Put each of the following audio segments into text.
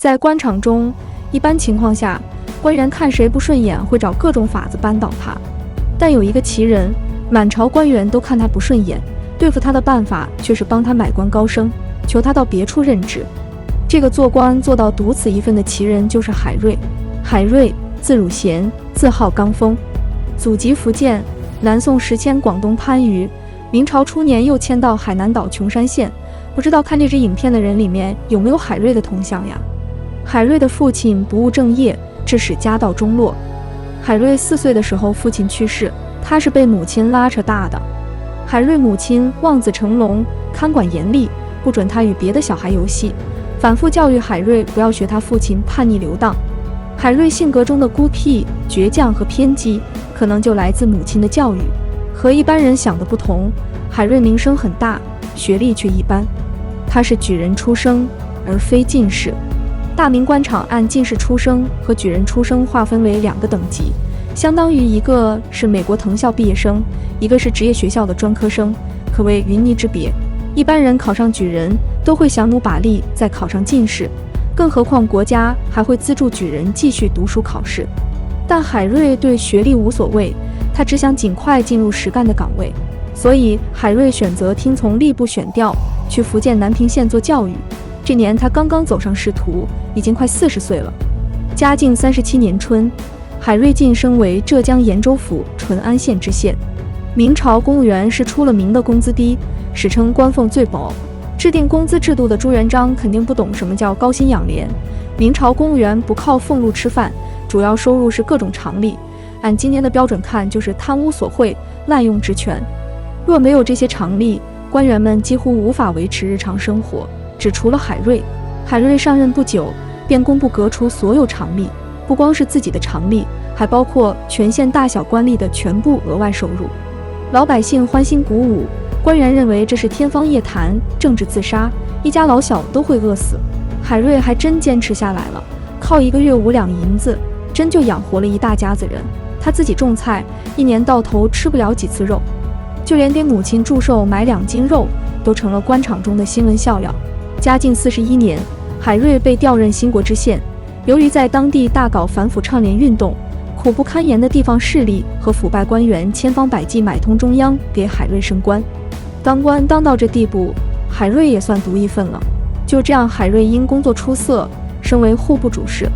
在官场中，一般情况下，官员看谁不顺眼，会找各种法子扳倒他。但有一个奇人，满朝官员都看他不顺眼，对付他的办法却是帮他买官高升，求他到别处任职。这个做官做到独此一份的奇人就是海瑞。海瑞，字汝贤，字号刚峰，祖籍福建，南宋时迁广东番禺，明朝初年又迁到海南岛琼山县。不知道看这支影片的人里面有没有海瑞的铜像呀？海瑞的父亲不务正业，致使家道中落。海瑞4岁的时候父亲去世，他是被母亲拉扯大的。海瑞母亲望子成龙，看管严厉，不准他与别的小孩游戏，反复教育海瑞不要学他父亲叛逆流荡。海瑞性格中的孤僻、倔强和偏激，可能就来自母亲的教育。和一般人想的不同，海瑞名声很大，学历却一般。他是举人出生，而非进士。大明官场按进士出生和举人出生划分为2个等级，相当于一个是美国藤校毕业生，一个是职业学校的专科生，可谓云泥之别。一般人考上举人都会想努把力再考上进士，更何况国家还会资助举人继续读书考试。但海瑞对学历无所谓，他只想尽快进入实干的岗位，所以海瑞选择听从吏部选调，去福建南平县做教育。这年他刚刚走上仕途，已经快40岁了。嘉靖37年春，海瑞晋升为浙江延州府淳安县知县。明朝公务员是出了名的工资低，史称官俸最薄。制定工资制度的朱元璋肯定不懂什么叫高薪养廉。明朝公务员不靠俸禄吃饭，主要收入是各种常例，按今年的标准看就是贪污索贿、滥用职权。若没有这些常例，官员们几乎无法维持日常生活。只除了海瑞。海瑞上任不久，便公布革除所有常例，不光是自己的常例，还包括全县大小官吏的全部额外收入。老百姓欢欣鼓舞，官员认为这是天方夜谭、政治自杀，一家老小都会饿死。海瑞还真坚持下来了，靠1个月5两银子，真就养活了一大家子人。他自己种菜，一年到头吃不了几次肉，就连给母亲祝寿买2斤肉，都成了官场中的新闻笑料。嘉靖41年，海瑞被调任兴国知县。由于在当地大搞反腐倡廉运动，苦不堪言的地方势力和腐败官员千方百计买通中央，给海瑞升官。当官当到这地步，海瑞也算独一份了。就这样，海瑞因工作出色，升为户部主事。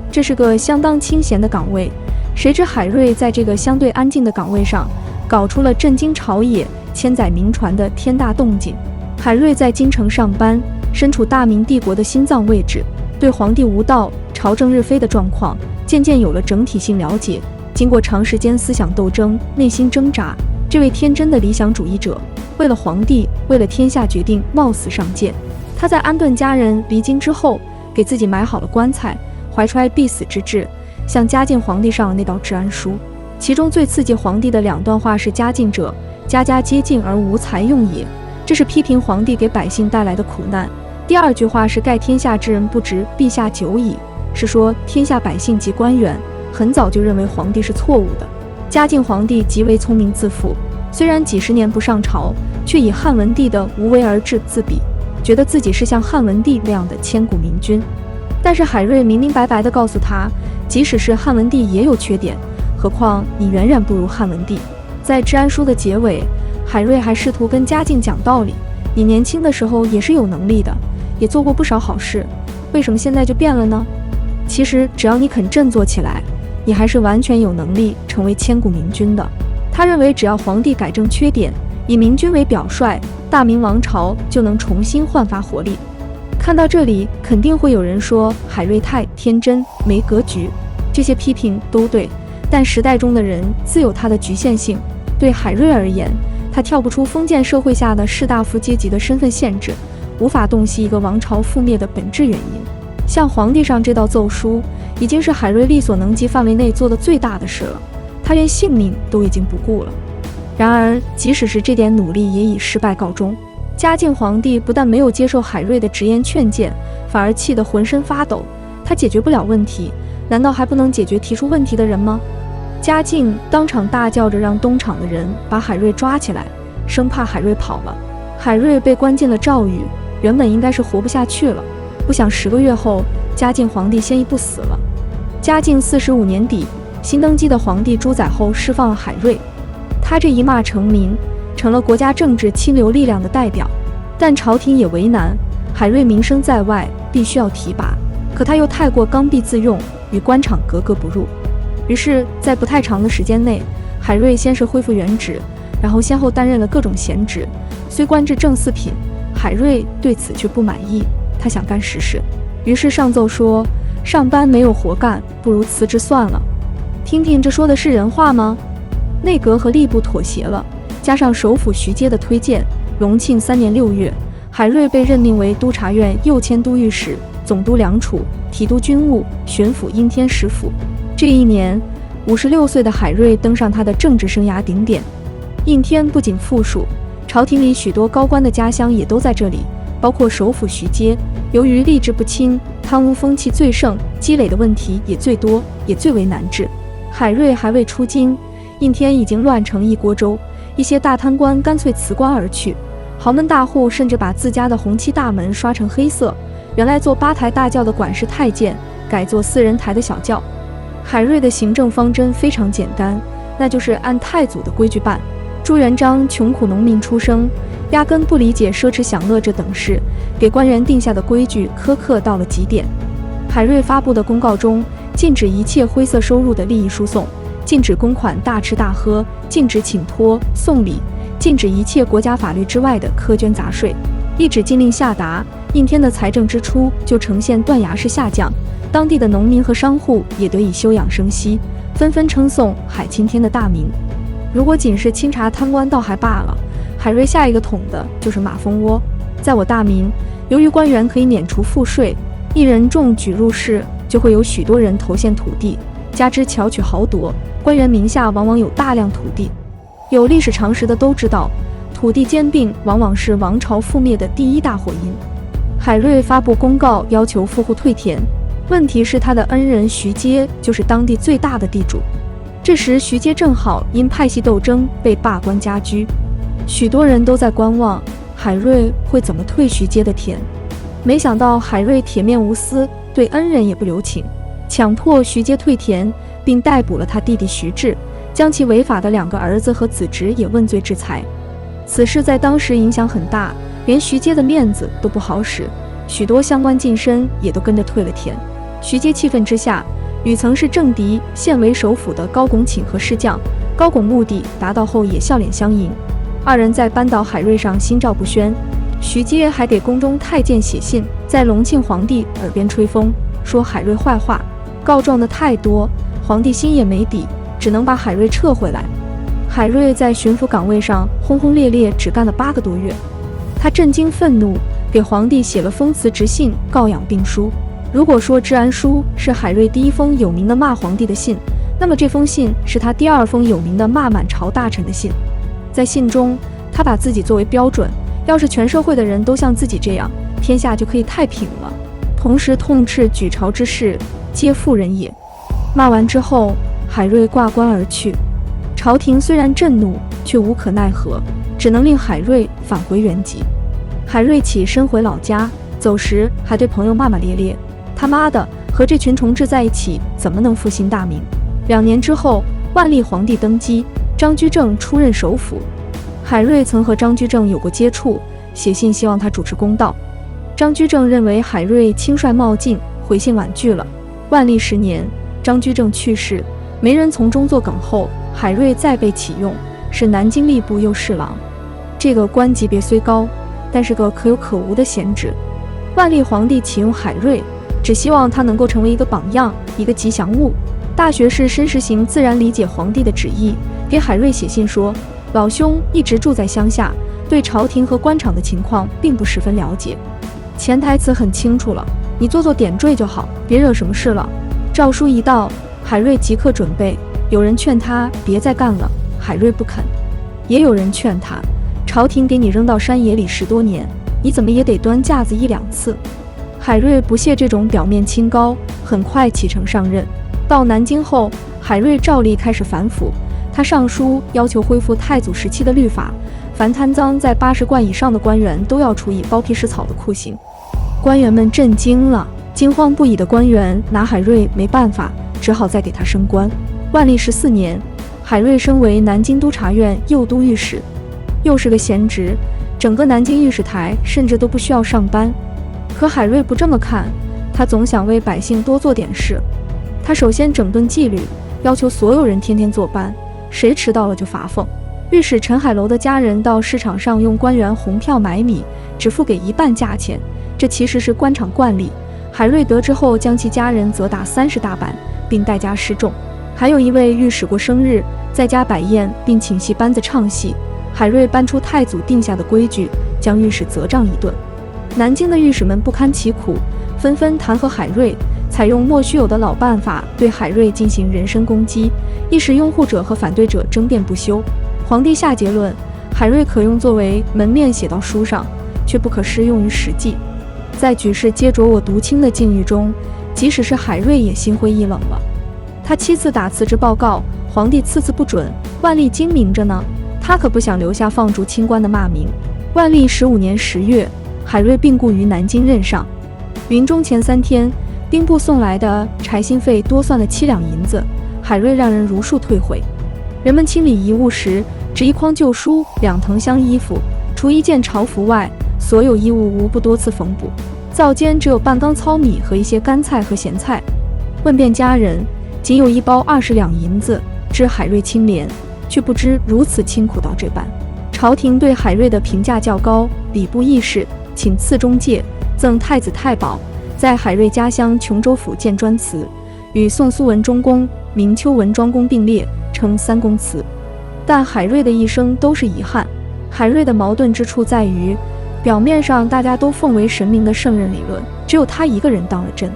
这是个相当清闲的岗位，谁知海瑞在这个相对安静的岗位上，搞出了震惊朝野、千载名传的天大动静。海瑞在京城上班，身处大明帝国的心脏位置，对皇帝无道、朝政日非的状况渐渐有了整体性了解。经过长时间思想斗争、内心挣扎，这位天真的理想主义者，为了皇帝，为了天下，决定冒死上谏。他在安顿家人离京之后，给自己买好了棺材，怀揣必死之志，向嘉靖皇帝上了那道治安书。其中最刺激皇帝的2段话是：嘉靖者，家家皆敬而无才用也。这是批评皇帝给百姓带来的苦难。第2句话是：盖天下之人不知陛下久矣，是说天下百姓及官员很早就认为皇帝是错误的。嘉靖皇帝极为聪明自负，虽然几十年不上朝，却以汉文帝的无为而治自比，觉得自己是像汉文帝那样的千古明君。但是海瑞明明白白地告诉他，即使是汉文帝也有缺点，何况你远远不如汉文帝。在治安书的结尾，海瑞还试图跟嘉靖讲道理，你年轻的时候也是有能力的，也做过不少好事，为什么现在就变了呢？其实只要你肯振作起来，你还是完全有能力成为千古明君的。他认为只要皇帝改正缺点，以明君为表率，大明王朝就能重新焕发活力。看到这里，肯定会有人说海瑞太天真没格局，这些批评都对，但时代中的人自有他的局限性。对海瑞而言，他跳不出封建社会下的士大夫阶级的身份限制，无法洞悉一个王朝覆灭的本质原因。向皇帝上这道奏书，已经是海瑞力所能及范围内做的最大的事了，他连性命都已经不顾了。然而，即使是这点努力，也以失败告终。嘉靖皇帝不但没有接受海瑞的直言劝谏，反而气得浑身发抖。他解决不了问题，难道还不能解决提出问题的人吗？嘉靖当场大叫着让东厂的人把海瑞抓起来，生怕海瑞跑了。海瑞被关进了诏狱，原本应该是活不下去了，不想10个月后，嘉靖皇帝先一步死了。嘉靖45年底，新登基的皇帝朱载垕释放了海瑞，他这一骂成名，成了国家政治清流力量的代表。但朝廷也为难，海瑞名声在外，必须要提拔，可他又太过刚愎自用，与官场格格不入。于是，在不太长的时间内，海瑞先是恢复原职，然后先后担任了各种闲职，虽官至正四品，海瑞对此却不满意，他想干实事，于是上奏说，上班没有活干，不如辞职算了。听听这说的是人话吗？内阁和吏部妥协了，加上首辅徐阶的推荐，隆庆3年6月，海瑞被任命为督察院右迁都御史、总督良储、提督军务、巡抚应天十府。这一年，56岁的海瑞登上他的政治生涯顶点。应天不仅附属，朝廷里许多高官的家乡也都在这里，包括首辅徐阶。由于吏治不清，贪污风气最盛，积累的问题也最多，也最为难治。海瑞还未出京，应天已经乱成一锅粥，一些大贪官干脆辞官而去，豪门大户甚至把自家的红漆大门刷成黑色。原来做8台大轿的管事太监，改做4人台的小轿。海瑞的行政方针非常简单，那就是按太祖的规矩办。朱元璋穷苦农民出生，压根不理解奢侈享乐这等事，给官员定下的规矩苛刻到了极点。海瑞发布的公告中，禁止一切灰色收入的利益输送，禁止公款大吃大喝，禁止请托送礼，禁止一切国家法律之外的苛捐杂税。一纸禁令下达，应天的财政支出就呈现断崖式下降，当地的农民和商户也得以休养生息，纷纷称颂海钦天的大名。如果仅是清查贪官倒还罢了，海瑞下一个捅的就是马蜂窝。在我大明，由于官员可以免除赋税，一人中举入仕，就会有许多人投献土地，加之巧取豪夺，官员名下往往有大量土地。有历史常识的都知道，土地兼并往往是王朝覆灭的第一大祸因。海瑞发布公告要求富户退田，问题是他的恩人徐阶就是当地最大的地主。这时徐阶正好因派系斗争被罢官家居，许多人都在观望海瑞会怎么退徐阶的田。没想到海瑞铁面无私，对恩人也不留情，强迫徐阶退田，并逮捕了他弟弟徐志，将其违法的2个儿子和子侄也问罪制裁。此事在当时影响很大，连徐阶的面子都不好使，许多相关近身也都跟着退了田。徐阶气愤之下，与曾是政敌现为首辅的高拱请和侍将，高拱目的达到后也笑脸相迎，二人在扳倒海瑞上心照不宣。徐阶还给宫中太监写信，在隆庆皇帝耳边吹风，说海瑞坏话，告状的太多，皇帝心也没底，只能把海瑞撤回来。海瑞在巡抚岗位上轰轰烈烈只干了8个多月，他震惊愤怒，给皇帝写了封辞职信，告养病书。如果说治安书是海瑞第1封有名的骂皇帝的信，那么这封信是他第2封有名的骂满朝大臣的信。在信中，他把自己作为标准，要是全社会的人都像自己这样，天下就可以太平了。同时痛斥举朝之事，皆妇人也。骂完之后，海瑞挂冠而去。朝廷虽然震怒，却无可奈何，只能令海瑞返回原籍。海瑞起身回老家，走时还对朋友骂骂咧咧：“他妈的，和这群虫豸在一起，怎么能复兴大明？”2年之后，万历皇帝登基，张居正出任首辅。海瑞曾和张居正有过接触，写信希望他主持公道。张居正认为海瑞轻率冒进，回信婉拒了。万历10年，张居正去世，没人从中作梗后，海瑞再被启用，是南京吏部右侍郎。这个官级别虽高，但是个可有可无的闲职。万历皇帝启用海瑞，只希望他能够成为一个榜样，一个吉祥物。大学士申时行自然理解皇帝的旨意，给海瑞写信说，老兄一直住在乡下，对朝廷和官场的情况并不十分了解。潜台词很清楚了，你做做点缀就好，别惹什么事了。诏书一到，海瑞即刻准备。有人劝他别再干了，海瑞不肯；也有人劝他，朝廷给你扔到山野里10多年，你怎么也得端架子1、2次。海瑞不屑这种表面清高，很快启程上任。到南京后，海瑞照例开始反腐，他上书要求恢复太祖时期的律法，凡贪赃在80贯以上的官员都要处以剥皮食草的酷刑。官员们震惊了，惊慌不已的官员拿海瑞没办法，只好再给他升官。万历14年，海瑞升为南京督察院右都御史，又是个闲职，整个南京御史台甚至都不需要上班。可海瑞不这么看，他总想为百姓多做点事。他首先整顿纪律，要求所有人天天坐班，谁迟到了就罚俸。御史陈海楼的家人到市场上用官员红票买米，只付给一半价钱，这其实是官场惯例。海瑞得知后，将其家人责打30大板，并代加示众。还有一位御史过生日，在家摆宴，并请戏班子唱戏。海瑞搬出太祖定下的规矩，将御史责杖一顿。南京的御史们不堪其苦，纷纷弹劾海瑞，采用莫须有的老办法对海瑞进行人身攻击，一时拥护者和反对者争辩不休。皇帝下结论，海瑞可用作为门面写到书上，却不可施用于实际。在举世皆浊我独清的境遇中，即使是海瑞也心灰意冷了。他7次打辞职报告，皇帝次次不准。万历精明着呢，他可不想留下放逐清官的骂名。万历15年10月，海瑞病故于南京任上。临终前3天，兵部送来的柴薪费多算了7两银子，海瑞让人如数退回。人们清理遗物时，只一筐旧书、2藤箱衣服，除1件朝服外，所有衣物无不多次缝补。灶间只有半缸糙米和一些干菜和咸菜。问遍家人，仅有1包20两银子，知海瑞清廉，却不知如此清苦到这般。朝廷对海瑞的评价较高，礼部议事，请赐中介，赠太子太保，在海瑞家乡琼州府建砖祠，与宋苏文忠公、明丘文庄公并列，称3公祠。但海瑞的一生都是遗憾。海瑞的矛盾之处在于，表面上大家都奉为神明的圣人理论，只有他一个人当了真。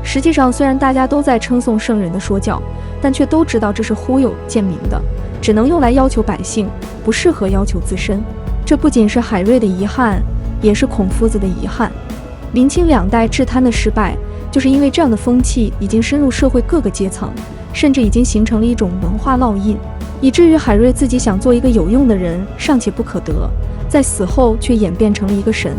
实际上，虽然大家都在称颂圣人的说教，但却都知道这是忽悠贱民的，只能用来要求百姓，不适合要求自身。这不仅是海瑞的遗憾，也是孔夫子的遗憾。明清2代治贪的失败，就是因为这样的风气已经深入社会各个阶层，甚至已经形成了一种文化烙印，以至于海瑞自己想做一个有用的人尚且不可得，在死后却演变成了一个神。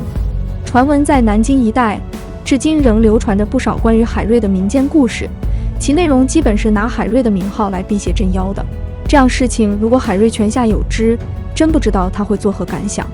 传闻在南京一带，至今仍流传着不少关于海瑞的民间故事，其内容基本是拿海瑞的名号来辟邪镇妖的。这样事情如果海瑞泉下有知，真不知道他会作何感想。